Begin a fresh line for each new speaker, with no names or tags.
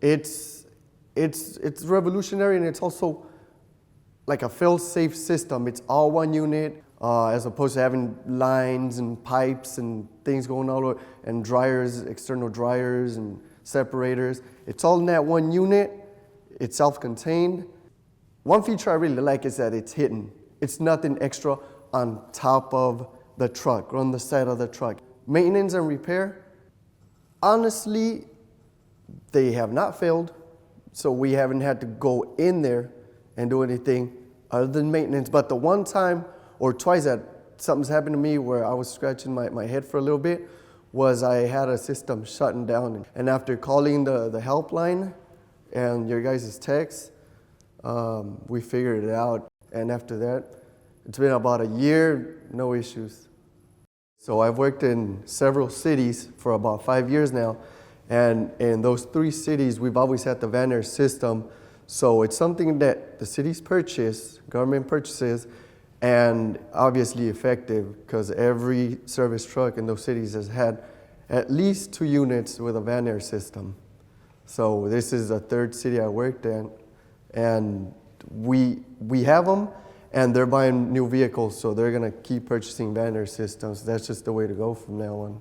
It's revolutionary, and it's also like a fail-safe system. It's all one unit, as opposed to having lines and pipes and things going all over, and dryers, external dryers and separators. It's all in that one unit. It's self-contained. One feature I really like is that it's hidden. It's nothing extra on top of the truck or on the side of the truck. Maintenance and repair, honestly, they have not failed, so we haven't had to go in there and do anything other than maintenance. But the one time or twice that something's happened to me where I was scratching my head for a little bit was I had a system shutting down. And after calling the helpline and your guys' text, we figured it out. And after that, it's been about a year, no issues. So I've worked in several cities for about 5 years now. And in those 3 cities, we've always had the Vanair system. So it's something that the cities purchase, government purchases, and obviously effective because every service truck in those cities has had at least 2 units with a Vanair system. So this is the 3rd city I worked in, and we have them, and they're buying new vehicles, so they're gonna keep purchasing Vanair systems. That's just the way to go from now on.